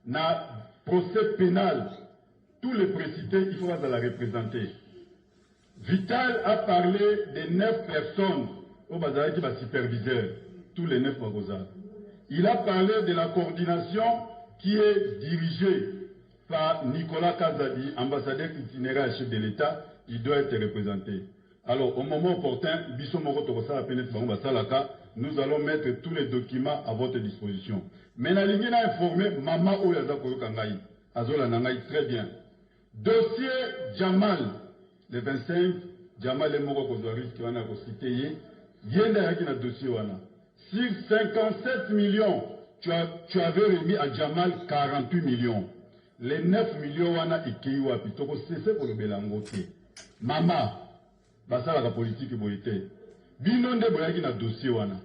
na procès pénal, tous les précités, il faut la représenter. Vital a parlé des 9 personnes au Bazar qui va superviseur, tous les 9 Bagozars. Il a parlé de la coordination qui est dirigée par Nicolas Kazadi, ambassadeur itinéraire chef de l'État, il doit être représenté. Alors, au moment opportun, nous allons mettre tous les documents à votre disposition. Mais nous avons informé Maman Oyazako Kangaï, Azola Nangaï, très bien. Dossier Jamal, le 25, Jamal et Moro Kozouaris qui va cité, Yenda Yakina dossier Wana. Sur 57 millions, tu avais remis à Jamal 48 millions. Les 9 millions Wana Ikeiwa Pitoko, c'est pour le Belangote. Mama, Basala la politique boité. Binon de Boyaki na dossier Wana.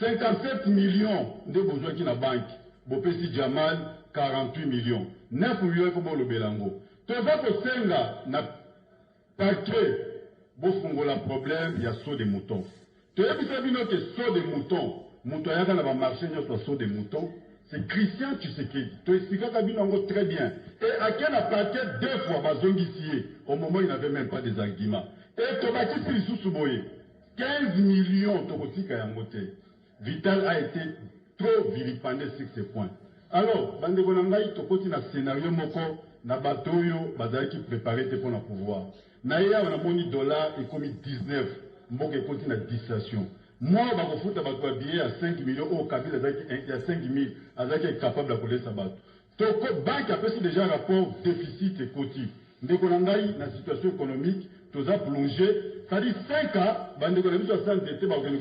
57 millions de besoins qui na banque. Bopesi Jamal, 48 millions. 9 millions pour le Belango. Toza ko senga na parquet. Bofungo la problème, il y a saut de moutons. Tu as vu que saut de moutons, mouton yaka na ba marché sur saut de moutons. C'est Christian Tshisekedi. Tu expliques ça très bien. Et à quel parquet 2 fois Bazongissier, au moment où il n'avait même pas des arguments. Et Tobaki Sous-Souboye, 15 millions de Kayangote. Vital a été trop vilipendé sur ces points. Alors, Bandegonangaï, Tokoti na scénario moko, na batoyo, Bazaki préparé pour le pouvoir. Naïa, on a moni dollar et commis 19, Mboke Koti na dissation. Moi, je vais vous habiller à 5 millions, au Kabila, il y a 5 000, Azaki est capable d'appeler sa batte. Donc, la banque a fait déjà un rapport déficit et côté. Dès qu'on a la situation économique, tout ça plongé. C'est-à-dire 5 ans, on a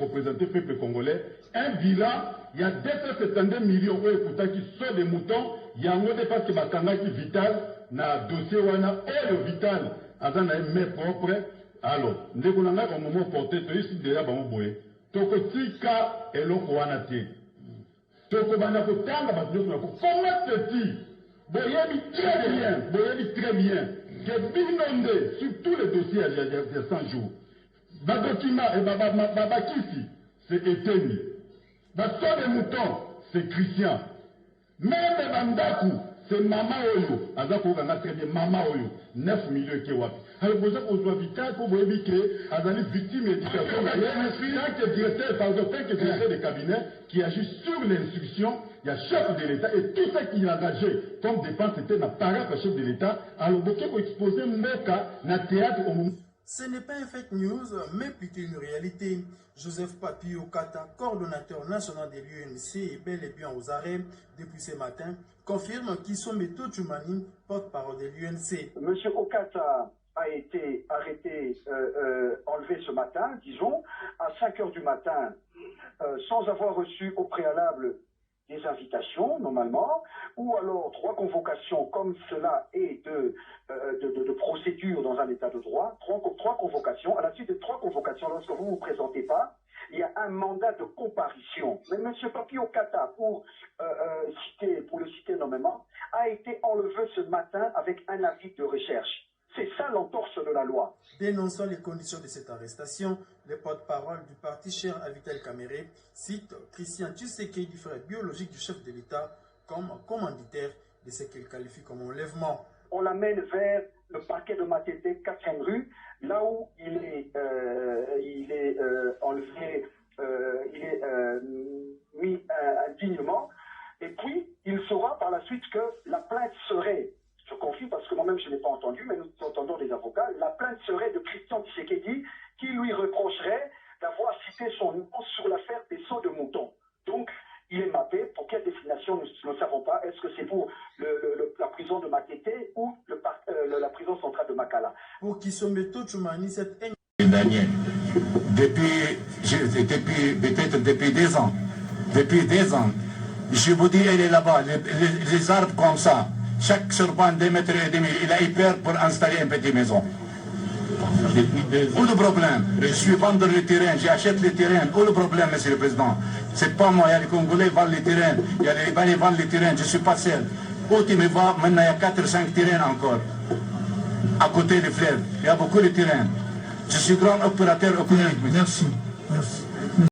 représenté le peuple congolais. Un bilan, il y a 272 millions qui sont des moutons. Il y a un autre parce que Bakanga qui vital, na dossier wana, et le vital, Azan a un main propre. Alors, dès qu'on a un moment porté, tu es ici déjà, Tokotika eloko wana te. Tokobana kotanga batoko na ko. Comment te dit? Boyebi très bien. Que binonde sur tous les dossiers il y a 100 jours. Badokima et Babakisi, c'est Eteni. Baston des moutons, c'est Christian. Même Bandaku, c'est Mama Oyo. Azako Ganga très bien, Mama Oyo. 9 millions qui wapi. Alors, vous avez vital pour vous éviter Azali victime d'éducation. Tant que directeur de cabinet qui agit sur l'instruction, il y a chef de l'État et tout ce qui est engagé comme dépense, c'était un paragraphe chef de l'État. Alors, vous pouvez exposer Moka dans le théâtre au moment. Ce n'est pas une fake news, mais plutôt une réalité. Joseph Papi Okata, coordonnateur national de l'UNC et bel et bien aux arrêts depuis ce matin, confirme qu'Issometo Tchoumani, porte-parole de l'UNC. Monsieur Okata a été arrêté, enlevé ce matin, disons, à 5 h du matin, sans avoir reçu au préalable des invitations, normalement, ou alors 3 convocations, comme cela est de procédure dans un état de droit, 3 convocations. À la suite de 3 convocations, lorsque vous ne vous présentez pas, il y a un mandat de comparution. Mais M. Papi Okata, pour le citer nommément, a été enlevé ce matin avec un avis de recherche. C'est ça l'entorse de la loi. Dénonçant les conditions de cette arrestation, le porte-parole du parti cher à Vital Kamerhe cite Christian Tshisekedi, frère biologique du chef de l'État, comme commanditaire de ce qu'il qualifie comme enlèvement. On l'amène vers le parquet de Matete, 4e rue, là où il est enlevé, il est mis indignement. Et puis, il saura par la suite que la plainte serait, je confie parce que moi-même je n'ai pas entendu, mais nous entendons des avocats, la plainte serait de Christian Tshisekedi qui lui reprocherait d'avoir cité son nom sur l'affaire des sauts de moutons. Donc, il est mappé. Pour quelle destination, nous ne savons pas. Est-ce que c'est pour la prison de Matete ou la prison centrale de Makala? Pour Issometo Tchoumani, cette Daniel, peut-être depuis 2 ans, je vous dis, elle est là-bas, les arbres comme ça, chaque serpent 2,5 mètres, il a eu peur pour installer une petite maison. Où le problème? Je suis vendeur de terrain, j'achète les terrains. Où le problème, monsieur le président? C'est pas moi, il y a les Congolais qui vendent les terrains, il y a les Libanais qui vendent les terrains, je ne suis pas seul. Où tu me vois, maintenant il y a 4 ou 5 terrains encore. À côté du fleuve, il y a beaucoup de terrains. Je suis grand opérateur économique. Merci. Merci.